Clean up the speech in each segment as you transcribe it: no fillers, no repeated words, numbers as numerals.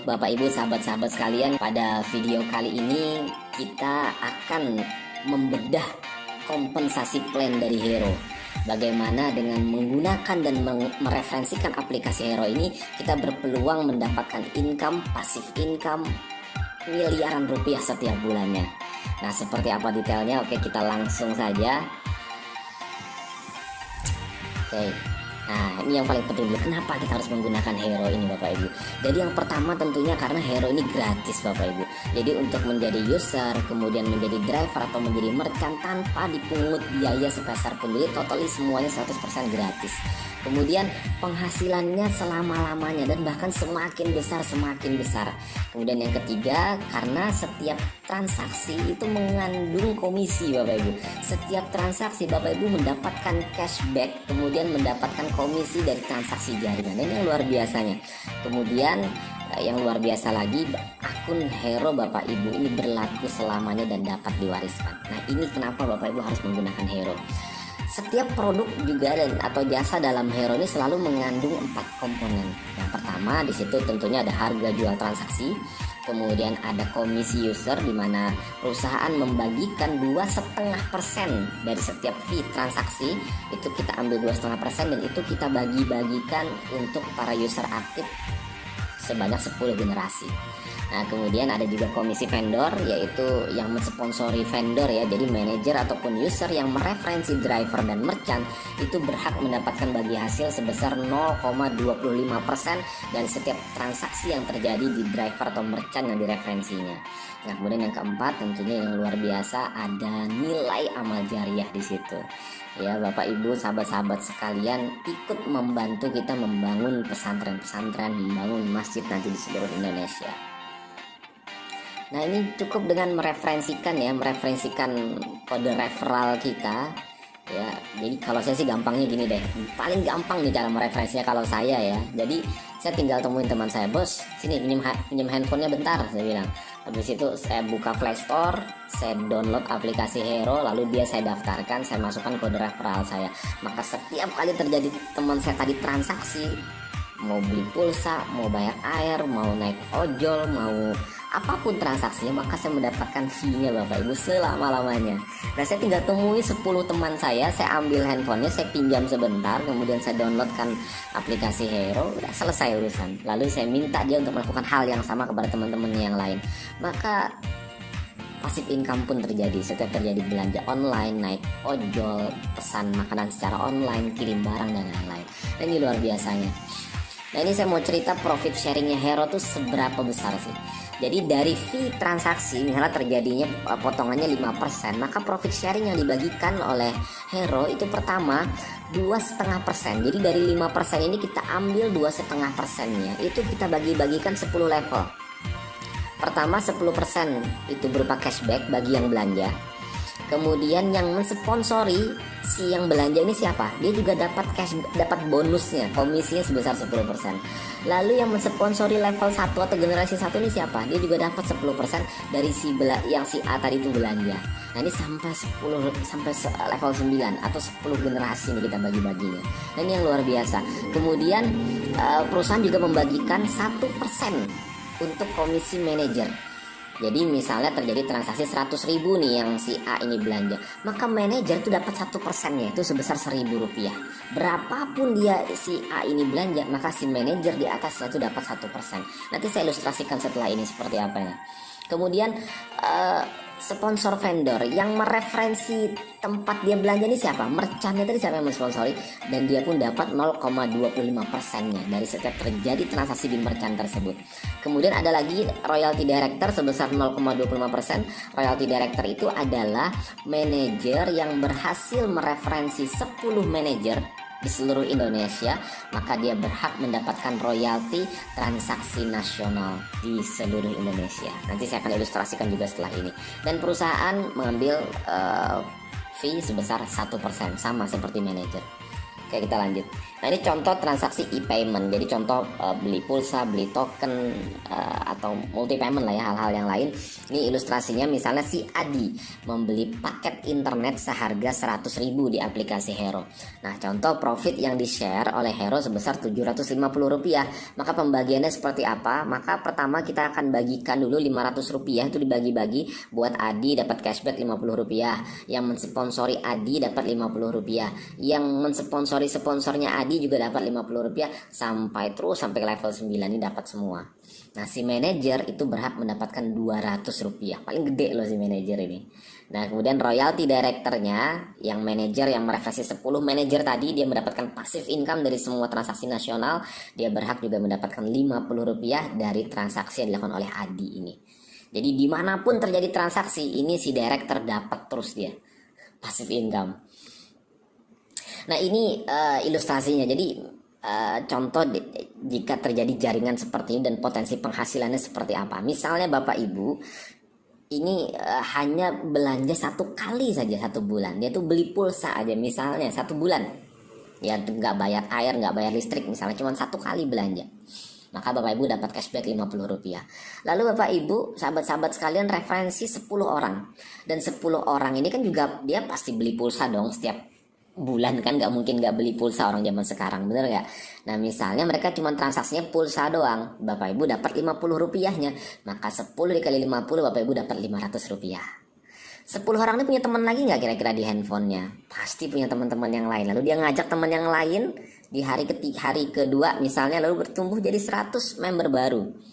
Bapak Ibu sahabat-sahabat sekalian, pada video kali ini kita akan membedah kompensasi plan dari Hero. Bagaimana dengan menggunakan dan mereferensikan aplikasi Hero ini kita berpeluang mendapatkan pasif income miliaran rupiah setiap bulannya. Nah, seperti apa detailnya? Oke, kita langsung saja. Oke. Nah, ini yang paling penting dulu, kenapa kita harus menggunakan Hero ini Bapak Ibu. Jadi yang pertama tentunya karena Hero ini gratis Bapak Ibu. Jadi untuk menjadi user, kemudian menjadi driver atau menjadi merchant tanpa dipungut biaya sepeser pun. Jadi totally semuanya 100% gratis. Kemudian penghasilannya selama-lamanya dan bahkan semakin besar. Kemudian yang ketiga, karena setiap transaksi itu mengandung komisi Bapak Ibu. Setiap transaksi Bapak Ibu mendapatkan cashback, kemudian mendapatkan komisi dari transaksi jaringan. Ini yang luar biasanya. Kemudian yang luar biasa lagi, akun Hero Bapak Ibu ini berlaku selamanya dan dapat diwariskan. Nah, ini kenapa Bapak Ibu harus menggunakan Hero. Setiap produk juga atau jasa dalam Hero ini selalu mengandung 4 komponen. Yang pertama di situ tentunya ada harga jual transaksi, kemudian ada komisi user di mana perusahaan membagikan 2,5% dari setiap fee transaksi. Itu kita ambil 2,5% dan itu kita bagi-bagikan untuk para user aktif sebanyak 10 generasi. Nah, kemudian ada juga komisi vendor, yaitu yang mensponsori vendor ya. Jadi manajer ataupun user yang mereferensi driver dan merchant itu berhak mendapatkan bagi hasil sebesar 0,25% dan setiap transaksi yang terjadi di driver atau merchant yang direferensinya. Nah, kemudian yang keempat tentunya yang luar biasa, ada nilai amal jariah di situ. Ya, Bapak Ibu, sahabat-sahabat sekalian, ikut membantu kita membangun pesantren-pesantren, membangun masjid nanti di seluruh Indonesia. Nah, ini cukup dengan mereferensikan kode referral kita ya. Jadi kalau saya sih gampangnya gini deh, paling gampang nih cara mereferensinya kalau saya ya. Jadi saya tinggal temuin teman saya, bos sini pinjam handphonenya bentar, saya bilang. Habis itu saya buka Play Store, saya download aplikasi Hero, lalu saya daftarkan, saya masukkan kode referral saya. Maka setiap kali terjadi teman saya tadi transaksi, mau beli pulsa, mau bayar air, mau naik ojol, mau apapun transaksinya, maka saya mendapatkan fee-nya Bapak Ibu selama-lamanya. Nah, saya tinggal temui 10 teman saya ambil handphonenya, saya pinjam sebentar, kemudian saya downloadkan aplikasi Hero, udah selesai urusan. Lalu saya minta dia untuk melakukan hal yang sama kepada teman-temannya yang lain. Maka pasif income pun terjadi. Setiap terjadi belanja online, naik ojol, pesan makanan secara online, kirim barang dan lain-lain. Dan ini luar biasanya. Nah, ini saya mau cerita profit sharingnya Hero tuh seberapa besar sih. Jadi dari fee transaksi misalnya terjadinya potongannya 5%, maka profit sharing yang dibagikan oleh Hero itu pertama 2,5%. Jadi dari 5% ini kita ambil 2,5%-nya, itu kita bagi-bagikan 10 level. Pertama 10% itu berupa cashback bagi yang belanja. Kemudian yang mensponsori si yang belanja ini siapa? Dia juga dapat bonusnya, komisinya sebesar 10%. Lalu yang mensponsori level 1 atau generasi 1 ini siapa? Dia juga dapat 10% dari yang si A tadi itu belanja. Nah, ini sampai level 9 atau 10 generasi ini kita bagi-baginya. Nah, ini yang luar biasa. Kemudian perusahaan juga membagikan 1% untuk komisi manajer. Jadi misalnya terjadi transaksi 100.000 nih yang si A ini belanja, maka manajer itu dapat 1%-nya itu sebesar 1.000 rupiah. Berapapun dia si A ini belanja, maka si manajer di atasnya itu dapat 1%. Nanti saya ilustrasikan setelah ini seperti apa ya. Kemudian sponsor vendor yang mereferensi tempat dia belanja ini siapa? Merchantnya tadi siapa yang mensponsori, dan dia pun dapat 0,25%-nya dari setiap terjadi transaksi di merchant tersebut. Kemudian ada lagi royalty director sebesar 0,25%. Royalty director itu adalah manajer yang berhasil mereferensi 10 manajer di seluruh Indonesia, maka dia berhak mendapatkan royalti transaksi nasional di seluruh Indonesia. Nanti saya akan ilustrasikan juga setelah ini. Dan perusahaan mengambil fee sebesar 1%, sama seperti manajer. Oke, kita lanjut. Nah, ini contoh transaksi e-payment. Jadi contoh beli pulsa, beli token, atau multi payment lah ya, hal-hal yang lain. Ini ilustrasinya misalnya si Adi membeli paket internet seharga 100.000 di aplikasi Hero. Nah, contoh profit yang di-share oleh Hero sebesar Rp750. Maka pembagiannya seperti apa? Maka pertama kita akan bagikan dulu Rp500 itu dibagi-bagi buat Adi dapat cashback Rp50. Yang mensponsori Adi dapat Rp50. Yang mensponsori sponsornya Adi juga dapat Rp50 sampai level 9 ini dapat semua. Nah, si manajer itu berhak mendapatkan Rp200. Paling gede loh si manajer ini. Nah, kemudian royalty directornya, yang manajer yang merefleksi 10 manajer tadi, dia mendapatkan passive income dari semua transaksi nasional. Dia berhak juga mendapatkan Rp50 dari transaksi yang dilakukan oleh Adi ini. Jadi dimanapun terjadi transaksi ini, si director dapat terus dia passive income. Nah, ini ilustrasinya. Jadi contoh jika terjadi jaringan seperti ini dan potensi penghasilannya seperti apa. Misalnya Bapak Ibu ini hanya belanja 1 kali saja 1 bulan. Dia tuh beli pulsa aja misalnya 1 bulan. Ya nggak bayar air, nggak bayar listrik, misalnya cuma 1 kali belanja. Maka Bapak Ibu dapat cashback Rp50. Lalu Bapak Ibu, sahabat-sahabat sekalian, referensi 10 orang. Dan 10 orang ini kan juga dia pasti beli pulsa dong setiap bulan, kan nggak mungkin nggak beli pulsa orang zaman sekarang, bener nggak? Nah, misalnya mereka cuma transaksinya pulsa doang, Bapak Ibu dapat Rp50-nya, maka 10 dikali 50 Bapak Ibu dapat Rp500. 10 orang ini punya teman lagi nggak kira-kira di handphonenya? Pasti punya teman-teman yang lain. Lalu dia ngajak teman yang lain di hari kedua misalnya, lalu bertumbuh jadi 100 member baru.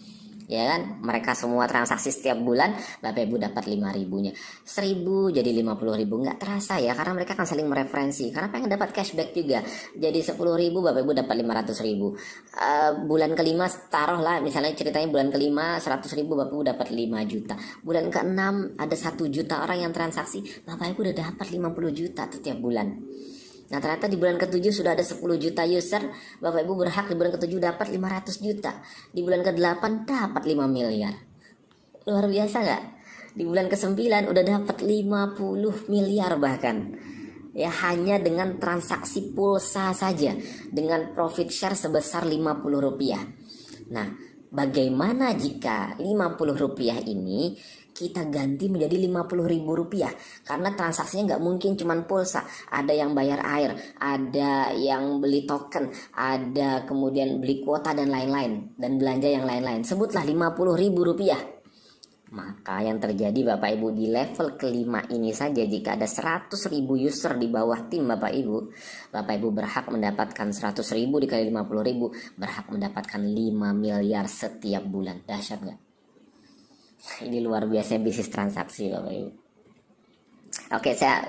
Ya kan, mereka semua transaksi setiap bulan, Bapak Ibu dapat 5.000-nya. 1.000 jadi 50.000, nggak terasa ya, karena mereka akan saling mereferensi, karena pengen dapat cashback juga. Jadi 10.000 Bapak Ibu dapat 500.000. Bulan kelima taruhlah, misalnya ceritanya bulan kelima 100.000 Bapak Ibu dapat 5 juta. Bulan ke-6 ada 1 juta orang yang transaksi, Bapak Ibu udah dapat 50 juta setiap bulan. Nah, ternyata di bulan ke-7 sudah ada 10 juta user, Bapak Ibu berhak di bulan ke-7 dapat 500 juta. Di bulan ke-8 dapat 5 miliar. Luar biasa nggak? Di bulan ke-9 udah dapat 50 miliar bahkan. Ya, hanya dengan transaksi pulsa saja, dengan profit share sebesar Rp50. Nah, bagaimana jika Rp50 ini kita ganti menjadi Rp50.000? Karena transaksinya nggak mungkin cuman pulsa, ada yang bayar air, ada yang beli token, ada kemudian beli kuota dan lain-lain, dan belanja yang lain-lain. Sebutlah Rp50.000. Maka yang terjadi Bapak Ibu di level kelima ini saja, jika ada 100.000 user di bawah tim Bapak Ibu berhak mendapatkan 100.000 dikali 50.000, berhak mendapatkan 5 miliar setiap bulan. Dahsyat nggak? Ini luar biasa bisnis transaksi Bapak Ibu. Oke, saya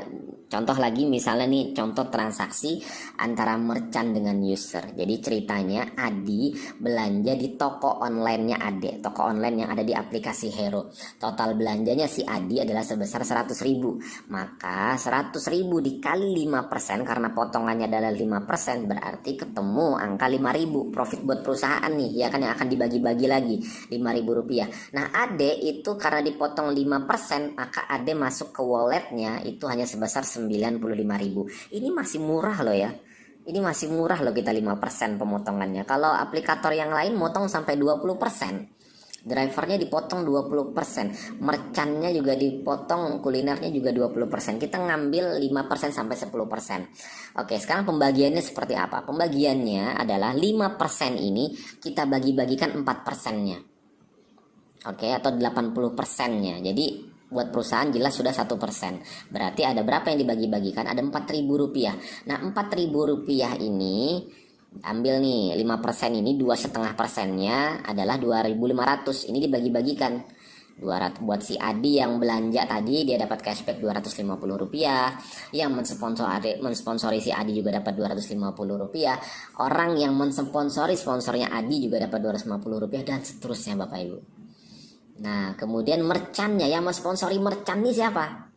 contoh lagi, misalnya nih contoh transaksi antara merchant dengan user. Jadi ceritanya Adi belanja di toko online-nya Ade, toko online yang ada di aplikasi Hero. Total belanjanya si Adi adalah sebesar 100.000. Maka 100.000 dikali 5%, karena potongannya adalah 5%, berarti ketemu angka 5.000 profit buat perusahaan nih, ya kan, yang akan dibagi-bagi lagi Rp5.000. Nah, Ade itu karena dipotong 5%, maka Ade masuk ke walletnya itu hanya sebesar 95.000. Ini masih murah loh ya. Ini masih murah loh, kita 5% pemotongannya. Kalau aplikator yang lain motong sampai 20%. Drivernya dipotong 20%, merchantnya juga dipotong, kulinernya juga 20%. Kita ngambil 5% sampai 10%. Oke, sekarang pembagiannya seperti apa? Pembagiannya adalah 5% ini kita bagi-bagikan 4%-nya. Oke, atau 80%-nya. Jadi buat perusahaan jelas sudah 1%. Berarti ada berapa yang dibagi-bagikan? Ada Rp4.000. Nah, Rp4.000 ini ambil nih 5% ini, 2,5%-nya adalah 2.500. Ini dibagi-bagikan. 200 buat si Adi yang belanja tadi, dia dapat cashback Rp250. Yang mensponsori si Adi juga dapat Rp250. Orang yang mensponsori sponsornya Adi juga dapat Rp250, dan seterusnya Bapak Ibu. Nah, kemudian merchantnya, yang mensponsori merchant ini siapa?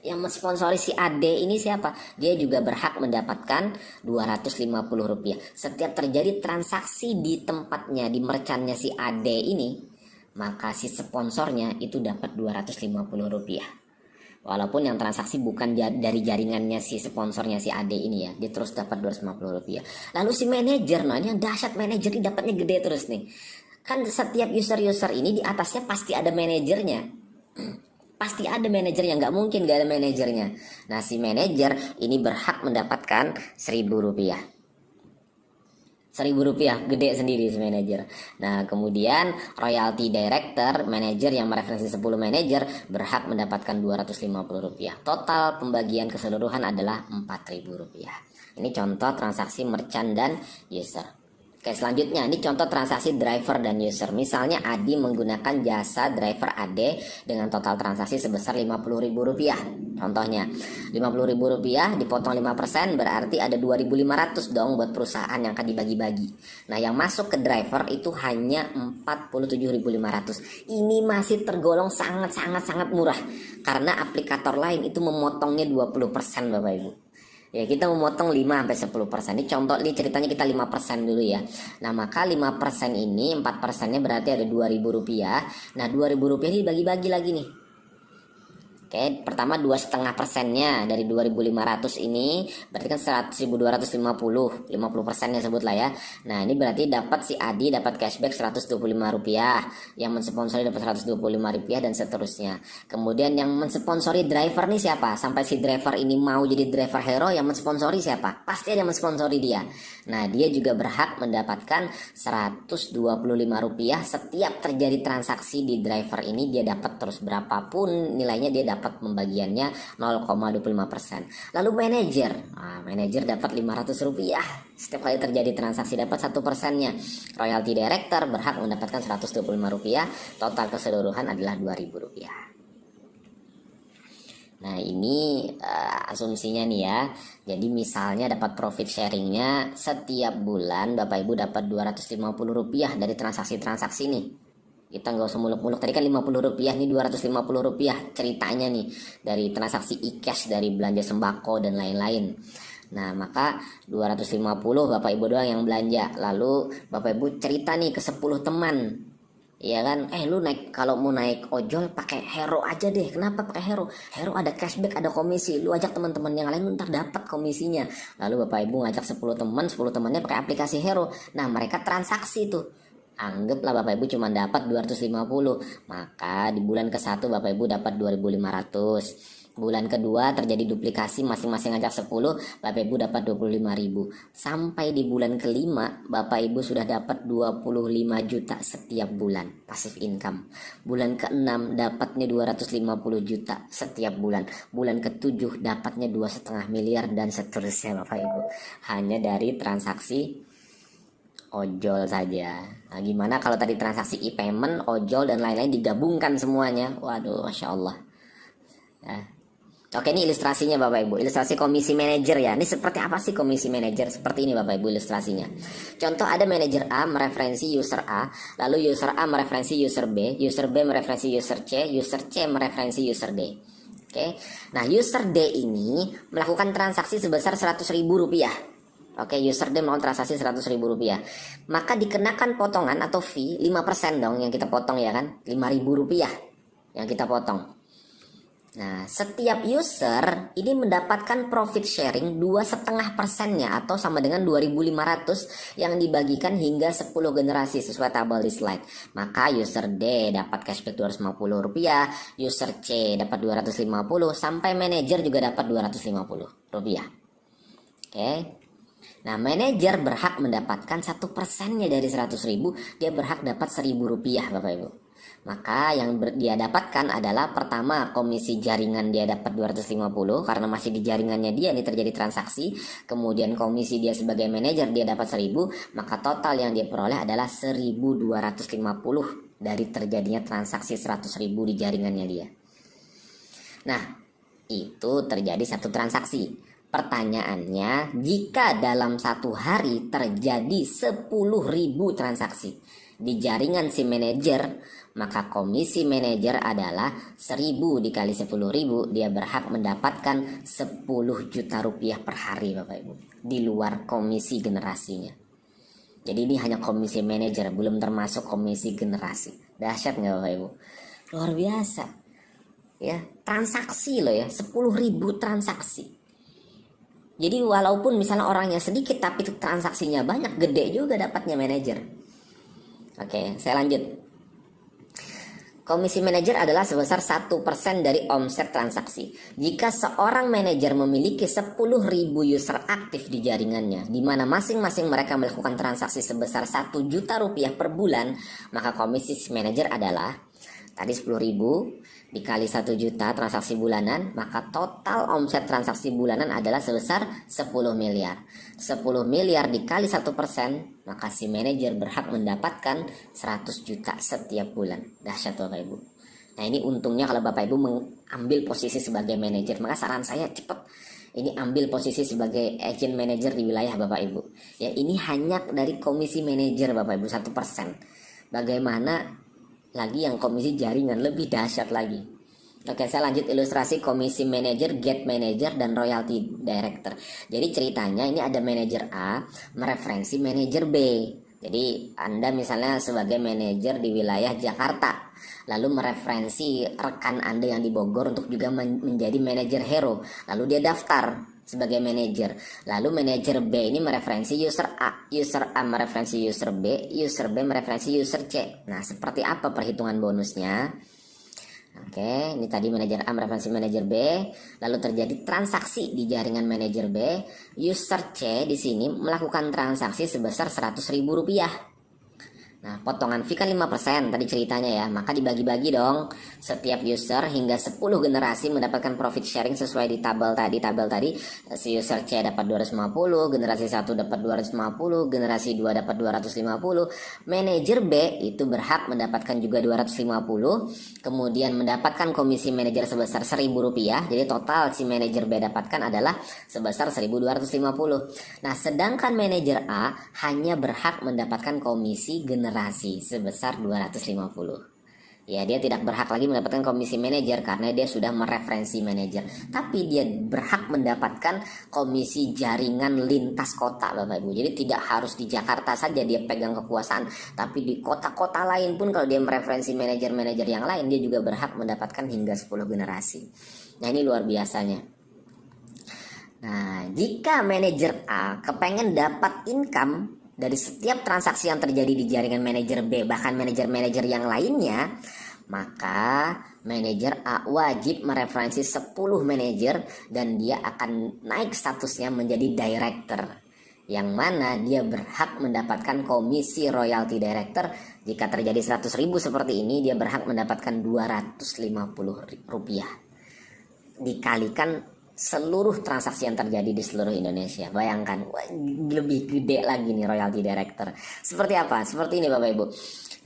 Yang mensponsori si Ade ini siapa? Dia juga berhak mendapatkan Rp250. Setiap terjadi transaksi di tempatnya, di merchantnya si Ade ini, maka si sponsornya itu dapat Rp250. Walaupun yang transaksi bukan dari jaringannya si sponsornya si Ade ini ya, dia terus dapat 250 rupiah. Lalu si manajer, nah ini yang dahsyat, manajer ini dapatnya gede terus nih. Kan setiap user-user ini di atasnya pasti ada manajernya. Pasti ada manajernya, nggak mungkin gak ada manajernya. Nah si manajer ini berhak mendapatkan 1.000 rupiah. 1.000 rupiah, gede sendiri si manajer. Nah kemudian royalty director, manajer yang mereferensi 10 manajer berhak mendapatkan 250 rupiah. Total pembagian keseluruhan adalah 4.000 rupiah. Ini contoh transaksi merchant dan user. Oke, selanjutnya ini contoh transaksi driver dan user. Misalnya Adi menggunakan jasa driver Ade dengan total transaksi sebesar 50.000 rupiah. Contohnya 50.000 rupiah dipotong 5% berarti ada 2.500 dong buat perusahaan yang akan dibagi-bagi. Nah yang masuk ke driver itu hanya 47.500. Ini masih tergolong sangat murah karena aplikator lain itu memotongnya 20% Bapak Ibu. Ya kita memotong 5-10%. Ini contoh, ini ceritanya kita 5% dulu ya. Nah maka 5% ini 4%-nya berarti ada 2.000 rupiah. Nah 2.000 rupiah ini dibagi-bagi lagi nih. Oke, pertama 2,5%-nya dari 2.500 ini berarti kan 1.250, 50%-nya sebutlah ya. Nah ini berarti dapat si Adi dapat cashback 125 rupiah, yang mensponsori dapat 125 rupiah dan seterusnya. Kemudian yang mensponsori driver nih siapa? Sampai si driver ini mau jadi driver hero, yang mensponsori siapa? Pasti ada yang mensponsori dia. Nah dia juga berhak mendapatkan 125 rupiah setiap terjadi transaksi di driver ini. Dia dapat terus berapapun nilainya, dia dapat pembagiannya 0,25%. Lalu manajer, manajer dapat 500 rupiah setiap kali terjadi transaksi, dapat 1%-nya. Royalty director berhak mendapatkan 125 rupiah. Total keseluruhan adalah 2.000 rupiah. Nah ini asumsinya nih ya. Jadi misalnya dapat profit sharingnya setiap bulan Bapak Ibu dapat 250 rupiah dari transaksi-transaksi nih. Kita nggak usah muluk-muluk, tadi kan 50 rupiah, nih 250 rupiah ceritanya nih dari transaksi e-cash, dari belanja sembako dan lain-lain. Nah maka 250 Bapak Ibu doang yang belanja. Lalu Bapak Ibu cerita nih ke 10 teman, ya kan, lu kalau mau naik ojol pakai Hero aja deh. Kenapa pakai Hero? Hero ada cashback, ada komisi. Lu ajak teman-teman yang lain, lu ntar dapat komisinya. Lalu Bapak Ibu ngajak 10 teman, 10 temannya pakai aplikasi Hero. Nah mereka transaksi tuh. Anggaplah Bapak Ibu cuma dapat 250, maka di bulan ke-1 Bapak Ibu dapat 2.500. Bulan kedua terjadi duplikasi, masing-masing ngajak 10, Bapak Ibu dapat 25.000. Sampai di bulan kelima Bapak Ibu sudah dapat 25 juta setiap bulan passive income. Bulan ke-6 dapatnya 250 juta setiap bulan. Bulan ke-7 dapatnya 2,5 miliar dan seterusnya Bapak Ibu. Hanya dari transaksi ojol saja. Nah gimana kalau tadi transaksi e-payment, ojol dan lain-lain digabungkan semuanya? Waduh, Masya Allah. Nah, oke, ini ilustrasinya Bapak Ibu. Ilustrasi komisi manajer ya. Ini seperti apa sih komisi manajer? Seperti ini Bapak Ibu ilustrasinya. Contoh, ada manajer A mereferensi user A, lalu user A mereferensi user B mereferensi user C mereferensi user D. Oke. Nah, user D ini melakukan transaksi sebesar 100.000 rupiah. Oke, user D melakukan transaksi 100.000 rupiah. Maka dikenakan potongan atau fee 5% dong yang kita potong ya kan. 5.000 rupiah yang kita potong. Nah, setiap user ini mendapatkan profit sharing 2,5%-nya atau sama dengan 2.500 yang dibagikan hingga 10 generasi sesuai tabel di slide. Maka user D dapat cashback 250 rupiah, user C dapat 250, sampai manajer juga dapat 250 rupiah. Oke. Nah manajer berhak mendapatkan 1%-nya dari 100.000, dia berhak dapat 1.000 rupiah Bapak Ibu. Maka yang dia dapatkan adalah pertama komisi jaringan, dia dapat 250 karena masih di jaringannya dia ini terjadi transaksi. Kemudian komisi dia sebagai manajer dia dapat 1.000, maka total yang dia peroleh adalah 1.250 dari terjadinya transaksi 100.000 di jaringannya dia. Nah itu terjadi satu transaksi. Pertanyaannya, jika dalam satu hari terjadi 10.000 transaksi di jaringan si manajer, maka komisi manajer adalah 1.000 dikali 10.000, dia berhak mendapatkan 10 juta rupiah per hari Bapak Ibu, di luar komisi generasinya. Jadi ini hanya komisi manajer, belum termasuk komisi generasi. Dahsyat nggak Bapak Ibu? Luar biasa. ya, transaksi loh ya, 10.000 transaksi. Jadi walaupun misalnya orangnya sedikit tapi transaksinya banyak, gede juga dapatnya manajer. Oke, saya lanjut. Komisi manajer adalah sebesar 1% dari omset transaksi. Jika seorang manajer memiliki 10.000 user aktif di jaringannya, di mana masing-masing mereka melakukan transaksi sebesar 1 juta rupiah per bulan, maka komisi manajer adalah tadi 10.000 dikali 1 juta transaksi bulanan, maka total omset transaksi bulanan adalah sebesar 10 miliar. 10 miliar dikali 1%, maka si manajer berhak mendapatkan 100 juta setiap bulan. Dahsyat Bapak Ibu. Nah, ini untungnya kalau Bapak Ibu mengambil posisi sebagai manajer. Maka saran saya cepat ini ambil posisi sebagai agent manager di wilayah Bapak Ibu. Ya, ini hanya dari komisi manajer Bapak Ibu 1%. Bagaimana lagi yang komisi jaringan, lebih dahsyat lagi. Oke, saya lanjut ilustrasi komisi manajer, get manager, dan royalty director. Jadi ceritanya ini ada manajer A mereferensi manajer B. Jadi Anda misalnya sebagai manajer di wilayah Jakarta, lalu mereferensi rekan Anda yang di Bogor untuk juga menjadi manajer hero. Lalu dia daftar sebagai manajer. Lalu manajer B ini mereferensi user A mereferensi user B mereferensi user C. Nah, seperti apa perhitungan bonusnya? Oke, ini tadi manajer A mereferensi manajer B, lalu terjadi transaksi di jaringan manajer B. User C di sini melakukan transaksi sebesar 100.000 rupiah. Nah, potongan fee kan 5% tadi ceritanya ya. Maka dibagi-bagi dong. Setiap user hingga 10 generasi mendapatkan profit sharing sesuai di tabel tadi. Si user C dapat 250, generasi 1 dapat 250, generasi 2 dapat 250. Manajer B itu berhak mendapatkan juga 250. Kemudian mendapatkan komisi manajer sebesar 1.000 rupiah. Jadi total si manajer B dapatkan adalah sebesar 1.250. Nah, sedangkan manajer A hanya berhak mendapatkan komisi generasi sebesar 250. Ya, dia tidak berhak lagi mendapatkan komisi manajer karena dia sudah mereferensi manajer. Tapi dia berhak mendapatkan komisi jaringan lintas kota Bapak Ibu. Jadi tidak harus di Jakarta saja dia pegang kekuasaan, tapi di kota-kota lain pun kalau dia mereferensi manajer-manajer yang lain, dia juga berhak mendapatkan hingga 10 generasi. Nah, ini luar biasanya. Nah, jika manajer A kepengen dapat income dari setiap transaksi yang terjadi di jaringan manajer B, bahkan manajer-manajer yang lainnya, maka manajer A wajib mereferensi 10 manajer dan dia akan naik statusnya menjadi director, yang mana dia berhak mendapatkan komisi royalty director. Jika terjadi 100.000 seperti ini, dia berhak mendapatkan 250 rupiah dikalikan seluruh transaksi yang terjadi di seluruh Indonesia. Bayangkan, lebih gede lagi nih royalty director. Seperti apa? Seperti ini Bapak Ibu.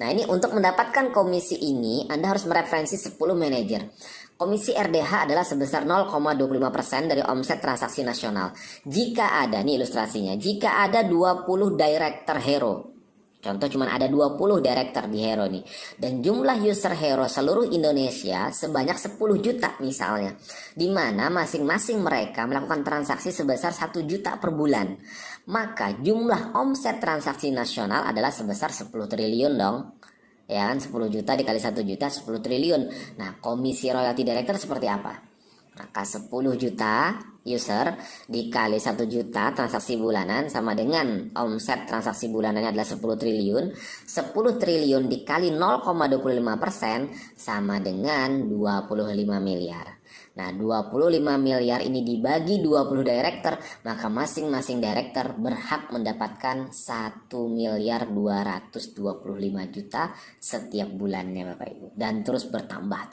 Nah, ini untuk mendapatkan komisi ini Anda harus mereferensi 10 manajer. Komisi RDH adalah sebesar 0,25% dari omset transaksi nasional. Jika ada, nih ilustrasinya, jika ada 20 director hero. Contoh cuman ada 20 director di Hero nih. Dan jumlah user Hero seluruh Indonesia sebanyak 10 juta misalnya. Dimana masing-masing mereka melakukan transaksi sebesar 1 juta per bulan. Maka jumlah omset transaksi nasional adalah sebesar 10 triliun dong. Ya kan, 10 juta dikali 1 juta 10 triliun. Nah, komisi royalty director seperti apa? Maka 10 juta user dikali 1 juta transaksi bulanan sama dengan omset transaksi bulanannya adalah 10 triliun. 10 triliun dikali 0,25% sama dengan 25 miliar. Nah, 25 miliar ini dibagi 20 director, maka masing-masing director berhak mendapatkan 1.225 juta setiap bulannya Bapak Ibu. Dan terus bertambah.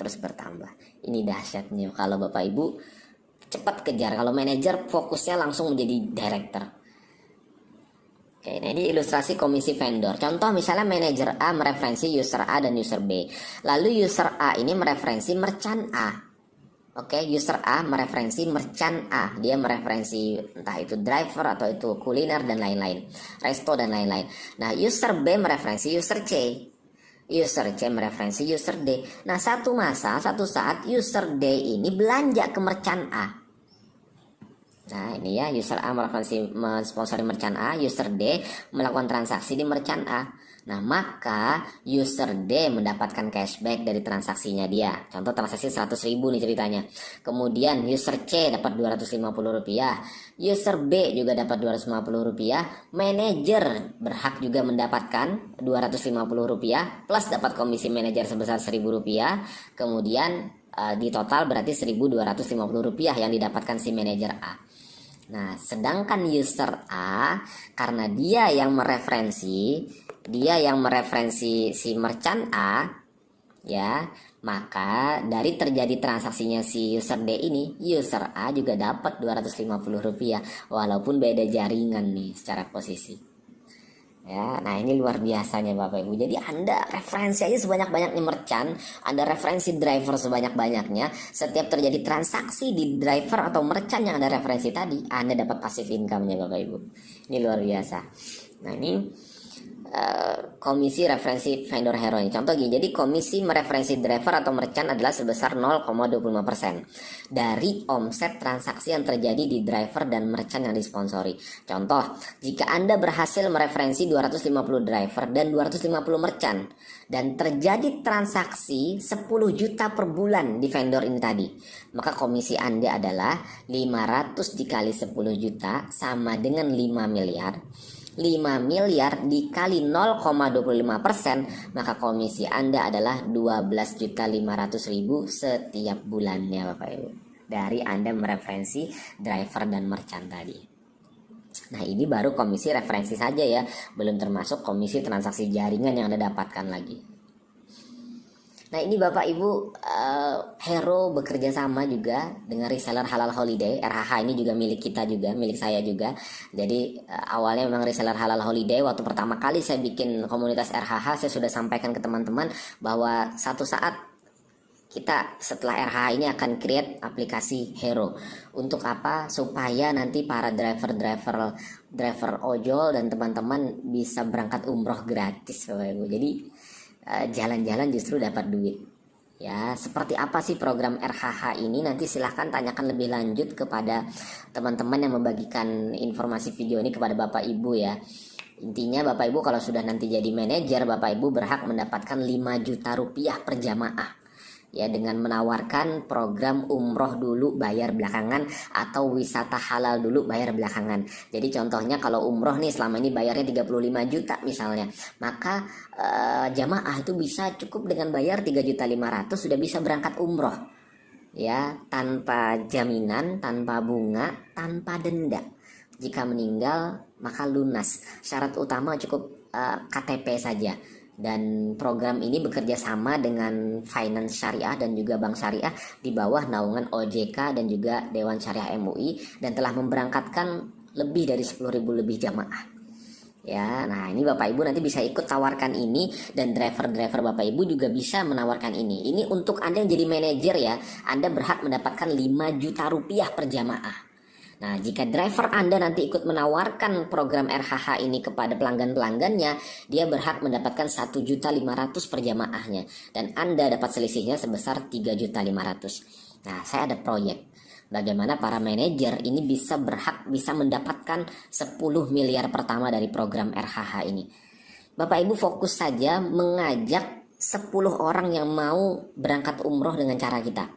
Ini dahsyatnya kalau Bapak Ibu cepat kejar. Kalau manajer fokusnya langsung menjadi director. Oke, nah ini ilustrasi komisi vendor. Contoh misalnya manajer A mereferensi user A dan user B. Lalu user A ini mereferensi merchant A. Oke, user A mereferensi merchant A. Dia mereferensi entah itu driver atau itu kuliner dan lain-lain, resto dan lain-lain. Nah, user B mereferensi user C. User C mereferensi user D. Nah, satu saat user D ini belanja ke merchant A. Nah, ini ya, user A mereferensi mensponsori merchant A, user D melakukan transaksi di merchant A. Nah, maka user D mendapatkan cashback dari transaksinya dia. Contoh transaksi 100.000 nih ceritanya. Kemudian user C dapat Rp250. User B juga dapat Rp250. Manajer berhak juga mendapatkan Rp250 plus dapat komisi manajer sebesar Rp1.000. Kemudian di total berarti Rp1.250 yang didapatkan si manajer A. Nah, sedangkan user A karena dia yang mereferensi si merchant A, ya, maka dari terjadi transaksinya si user D ini, user A juga dapat Rp250 walaupun beda jaringan nih secara posisi. Ya, nah ini luar biasanya Bapak Ibu. Jadi Anda referensi aja sebanyak-banyaknya merchant, Anda referensi driver sebanyak-banyaknya. Setiap terjadi transaksi di driver atau merchant yang Anda referensi tadi, Anda dapat passive income-nya Bapak Ibu. Ini luar biasa. Nah ini komisi referensi vendor hero ini. Contoh gini, jadi komisi mereferensi driver atau merchant adalah sebesar 0,25% dari omset transaksi yang terjadi di driver dan merchant yang disponsori. Contoh, jika Anda berhasil mereferensi 250 driver dan 250 merchant dan terjadi transaksi 10 juta per bulan di vendor ini tadi, maka komisi Anda adalah 500 dikali 10 juta sama dengan 5 miliar. 5 miliar dikali 0,25%, maka komisi Anda adalah 12.500.000 setiap bulannya Bapak Ibu. Dari Anda mereferensi driver dan merchant tadi. Nah ini baru komisi referensi saja ya, belum termasuk komisi transaksi jaringan yang Anda dapatkan lagi. Nah ini Bapak Ibu, Hero bekerja sama juga dengan reseller Halal Holiday. RHH ini juga milik kita juga, milik saya juga. Jadi awalnya memang reseller Halal Holiday. Waktu pertama kali saya bikin komunitas RHH, saya sudah sampaikan ke teman-teman bahwa satu saat kita setelah RHH ini akan create aplikasi Hero. Untuk apa? Supaya nanti para driver ojol dan teman-teman bisa berangkat umroh gratis Bapak Ibu. Jadi jalan-jalan justru dapat duit. Ya, seperti apa sih program RHH ini? Nanti silahkan tanyakan lebih lanjut kepada teman-teman yang membagikan informasi video ini kepada Bapak Ibu ya. Intinya Bapak Ibu kalau sudah nanti jadi manajer, Bapak Ibu berhak mendapatkan 5 juta rupiah per jamaah. Ya, dengan menawarkan program umroh dulu bayar belakangan atau wisata halal dulu bayar belakangan. Jadi contohnya kalau umroh nih selama ini bayarnya 35 juta misalnya, maka jamaah itu bisa cukup dengan bayar 3.500.000 sudah bisa berangkat umroh. Ya, tanpa jaminan, tanpa bunga, tanpa denda. Jika meninggal maka lunas. Syarat utama cukup KTP saja. Dan program ini bekerja sama dengan Finance Syariah dan juga Bank Syariah di bawah naungan OJK dan juga Dewan Syariah MUI dan telah memberangkatkan lebih dari 10.000 lebih jamaah. Ya, nah ini Bapak Ibu nanti bisa ikut tawarkan ini dan driver-driver Bapak Ibu juga bisa menawarkan ini. Ini untuk Anda yang jadi manajer ya, Anda berhak mendapatkan 5 juta rupiah per jamaah. Nah, jika driver Anda nanti ikut menawarkan program RHH ini kepada pelanggan-pelanggannya, dia berhak mendapatkan 1.500.000 per jamaahnya. Dan Anda dapat selisihnya sebesar 3.500.000. Nah, saya ada proyek. Bagaimana para manajer ini bisa mendapatkan 10 miliar pertama dari program RHH ini. Bapak Ibu fokus saja mengajak 10 orang yang mau berangkat umroh dengan cara kita.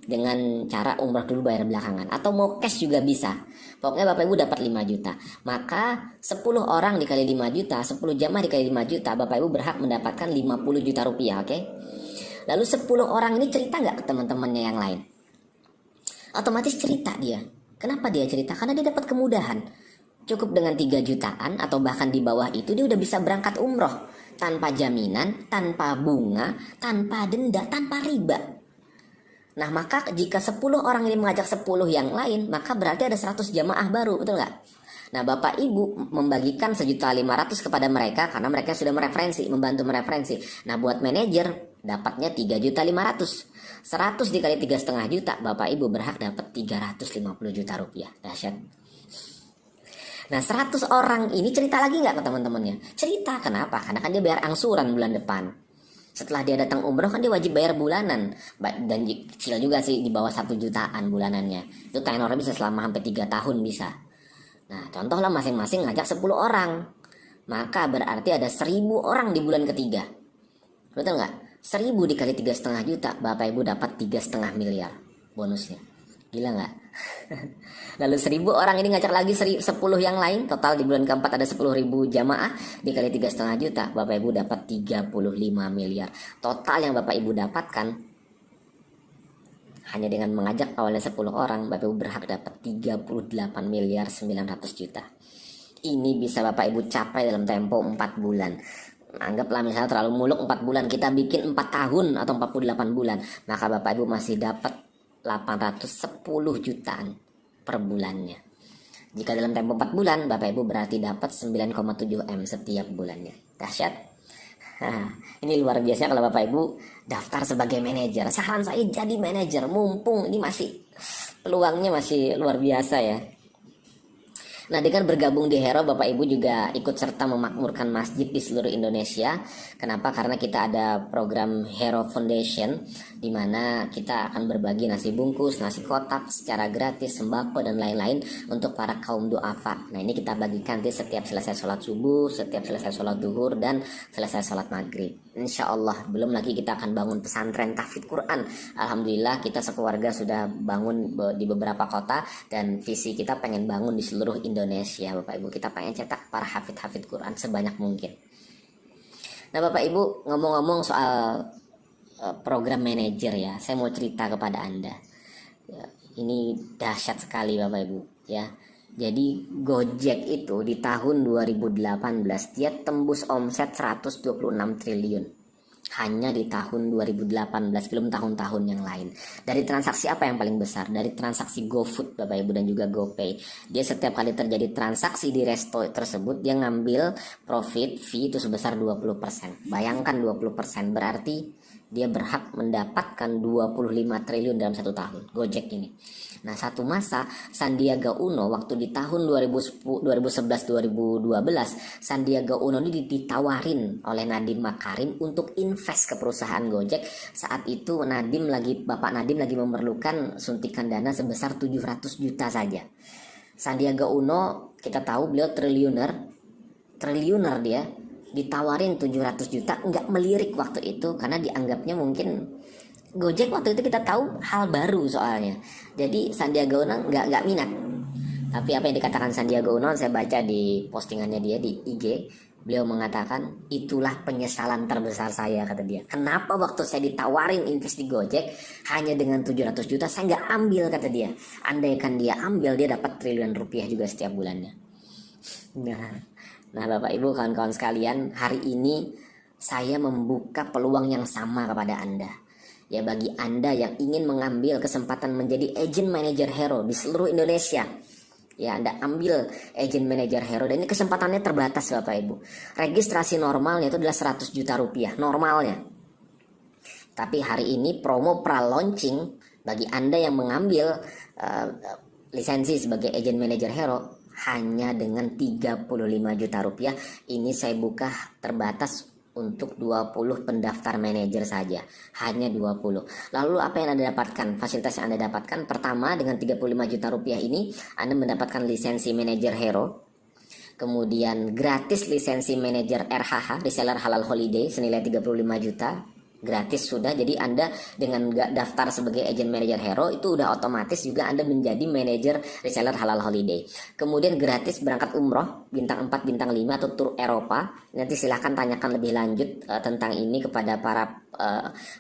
Dengan cara umrah dulu bayar belakangan atau mau cash juga bisa. Pokoknya Bapak Ibu dapat 5 juta. Maka 10 orang dikali 5 juta, 10 jamaah dikali 5 juta, Bapak Ibu berhak mendapatkan 50 juta rupiah, oke? Lalu 10 orang ini cerita nggak ke teman-temannya yang lain? Otomatis cerita dia. Kenapa dia cerita? Karena dia dapat kemudahan. Cukup dengan 3 jutaan atau bahkan di bawah itu dia udah bisa berangkat umroh tanpa jaminan, tanpa bunga, tanpa denda, tanpa riba. Nah maka jika 10 orang ini mengajak 10 yang lain, maka berarti ada 100 jamaah baru, betul nggak? Nah Bapak Ibu membagikan 1.500.000 kepada mereka karena mereka sudah mereferensi, membantu mereferensi. Nah buat manajer dapatnya 3.500.000. 100 dikali 3,5 juta, Bapak Ibu berhak dapat 350 juta rupiah. Dahsyat. Nah 100 orang ini cerita lagi nggak ke teman-temannya? Cerita, kenapa? Karena kan dia bayar angsuran bulan depan. Setelah dia datang umroh kan dia wajib bayar bulanan. Dan kecil juga sih, di bawah 1 jutaan bulanannya. Itu tenornya bisa selama hampir 3 tahun bisa. Nah contohlah masing-masing ngajak 10 orang. maka berarti ada 1.000 orang di bulan ketiga. Betul nggak? 1.000 dikali 3,5 juta, Bapak Ibu dapat 3,5 miliar bonusnya. Gila nggak? Lalu 1.000 orang ini ngajak lagi 10 yang lain, total di bulan keempat ada 10.000 jamaah, dikali 3,5 juta, Bapak Ibu dapat 35 miliar. Total yang Bapak Ibu dapatkan hanya dengan mengajak awalnya 10 orang, Bapak Ibu berhak dapat 38 miliar 900 juta. Ini bisa Bapak Ibu capai dalam tempo 4 bulan. Anggaplah misalnya terlalu muluk 4 bulan, kita bikin 4 tahun atau 48 bulan, maka Bapak Ibu masih dapat 810 jutaan per bulannya. Jika dalam tempo 4 bulan, Bapak Ibu berarti dapat 9,7 M setiap bulannya. Dahsyat. Ini luar biasa kalau Bapak Ibu daftar sebagai manajer. Saran saya jadi manajer, mumpung ini masih peluangnya masih luar biasa ya. Nah, dengan bergabung di Hero, Bapak Ibu juga ikut serta memakmurkan masjid di seluruh Indonesia. Kenapa? Karena kita ada program Hero Foundation, di mana kita akan berbagi nasi bungkus, nasi kotak secara gratis, sembako dan lain-lain untuk para kaum duafa. Nah, ini kita bagikan di setiap selesai sholat subuh, setiap selesai sholat duhur, dan selesai sholat maghrib. Insya Allah, belum lagi kita akan bangun pesantren tahfidz Quran. Alhamdulillah kita sekeluarga sudah bangun di beberapa kota, dan visi kita pengen bangun di seluruh Indonesia, Bapak Ibu. Kita pengen cetak para hafidz Quran sebanyak mungkin. Nah, Bapak Ibu, ngomong-ngomong soal program manajer ya, saya mau cerita kepada Anda. Ya, ini dahsyat sekali Bapak Ibu ya. Jadi Gojek itu di tahun 2018 dia tembus omset 126 triliun. Hanya di tahun 2018, belum tahun-tahun yang lain. Dari transaksi apa yang paling besar? Dari transaksi GoFood Bapak Ibu dan juga GoPay. Dia setiap kali terjadi transaksi di resto tersebut, dia ngambil profit fee itu sebesar 20%. Bayangkan 20%, berarti dia berhak mendapatkan 25 triliun dalam 1 tahun, Gojek ini. Nah, satu masa Sandiaga Uno waktu di tahun 2011-2012, Sandiaga Uno ini ditawarin oleh Nadiem Makarim untuk invest ke perusahaan Gojek. Saat itu Bapak Nadiem lagi memerlukan suntikan dana sebesar 700 juta saja. Sandiaga Uno, kita tahu beliau triliuner dia, ditawarin 700 juta, nggak melirik waktu itu karena dianggapnya mungkin Gojek waktu itu kita tahu hal baru soalnya. Jadi Sandiaga Uno nggak minat. Tapi apa yang dikatakan Sandiaga Uno, saya baca di postingannya dia di IG, beliau mengatakan itulah penyesalan terbesar saya, kata dia. Kenapa waktu saya ditawarin invest di Gojek hanya dengan 700 juta saya nggak ambil, kata dia. Andaikan dia ambil, dia dapat triliunan rupiah juga setiap bulannya. Nah Bapak Ibu, kawan-kawan sekalian, hari ini saya membuka peluang yang sama kepada Anda. Ya, bagi Anda yang ingin mengambil kesempatan menjadi agent manager Hero di seluruh Indonesia, ya Anda ambil agent manager Hero, dan ini kesempatannya terbatas Bapak Ibu. Registrasi normalnya itu adalah 100 juta rupiah normalnya. Tapi hari ini promo pra-launching bagi Anda yang mengambil lisensi sebagai agent manager Hero hanya dengan 35 juta rupiah. Ini saya buka terbatas untuk 20 pendaftar manajer saja, hanya 20. Lalu apa yang Anda dapatkan? Fasilitas yang Anda dapatkan, pertama dengan 35 juta rupiah ini Anda mendapatkan lisensi manajer Hero, kemudian gratis lisensi manajer RHH, reseller halal holiday, senilai 35 juta, gratis sudah. Jadi Anda dengan daftar sebagai agent manager Hero itu udah otomatis juga Anda menjadi manajer reseller halal holiday. Kemudian gratis berangkat umroh bintang 4, bintang 5 atau tur Eropa. Nanti silahkan tanyakan lebih lanjut tentang ini kepada para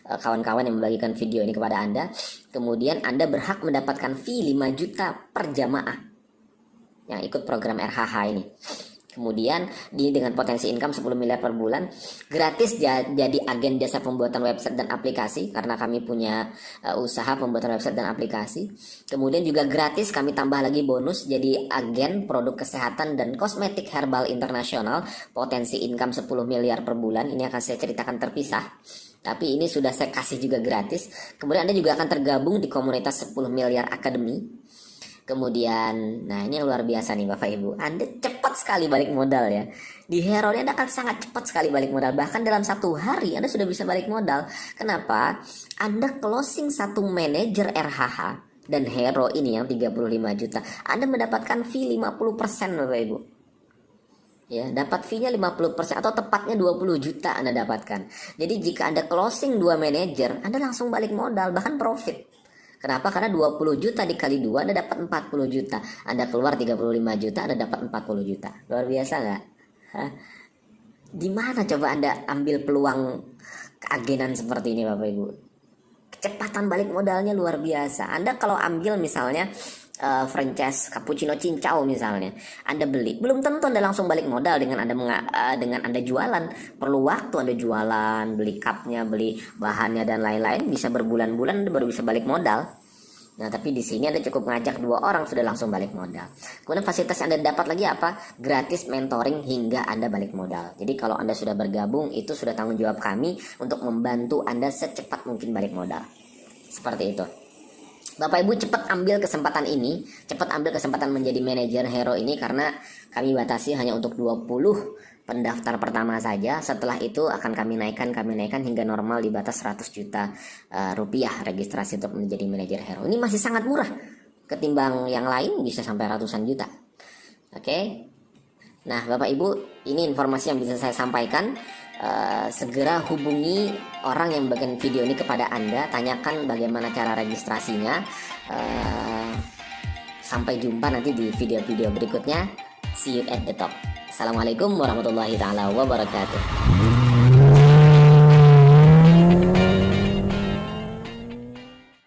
kawan-kawan yang membagikan video ini kepada Anda. Kemudian Anda berhak mendapatkan fee 5 juta per jamaah yang ikut program RHH ini. Kemudian dengan potensi income 10 miliar per bulan, gratis jadi agen jasa pembuatan website dan aplikasi karena kami punya usaha pembuatan website dan aplikasi. Kemudian juga gratis kami tambah lagi bonus jadi agen produk kesehatan dan kosmetik herbal internasional, potensi income 10 miliar per bulan. Ini akan saya ceritakan terpisah, tapi ini sudah saya kasih juga gratis. Kemudian Anda juga akan tergabung di komunitas 10 miliar Academy. Kemudian, nah ini yang luar biasa nih Bapak Ibu, Anda cepat sekali balik modal ya. Di Hero ini Anda akan sangat cepat sekali balik modal. Bahkan dalam 1 hari Anda sudah bisa balik modal. Kenapa? Anda closing 1 manajer RHH dan Hero ini yang 35 juta, Anda mendapatkan fee 50% Bapak Ibu. Ya, dapat fee-nya 50% atau tepatnya 20 juta Anda dapatkan. Jadi jika Anda closing 2 manajer, Anda langsung balik modal, bahkan profit. Kenapa? Karena 20 juta dikali 2 Anda dapat 40 juta. Anda keluar 35 juta, Anda dapat 40 juta. Luar biasa nggak? Hah? Di mana coba Anda ambil peluang keagenan seperti ini Bapak Ibu? Kecepatan balik modalnya luar biasa. Anda kalau ambil misalnya franchise cappuccino cincau misalnya, Anda beli, belum tentu Anda langsung balik modal dengan Anda jualan. Perlu waktu Anda jualan, beli cupnya, beli bahannya dan lain-lain, bisa berbulan-bulan Anda baru bisa balik modal. Nah, tapi di sini Anda cukup ngajak 2 orang sudah langsung balik modal. Kemudian fasilitas yang Anda dapat lagi apa? Gratis mentoring hingga Anda balik modal. Jadi kalau Anda sudah bergabung, itu sudah tanggung jawab kami untuk membantu Anda secepat mungkin balik modal. Seperti itu. Bapak Ibu cepat ambil kesempatan ini, cepat ambil kesempatan menjadi manajer Hero ini, karena kami batasi hanya untuk 20 pendaftar pertama saja. Setelah itu akan kami naikkan hingga normal di batas 100 juta rupiah registrasi untuk menjadi manajer Hero. Ini masih sangat murah ketimbang yang lain, bisa sampai ratusan juta. Oke. Nah, Bapak Ibu, ini informasi yang bisa saya sampaikan. Segera hubungi orang yang bagian video ini kepada Anda, tanyakan bagaimana cara registrasinya. Sampai jumpa nanti di video-video berikutnya. See you at the top. Assalamualaikum warahmatullahi taala wabarakatuh.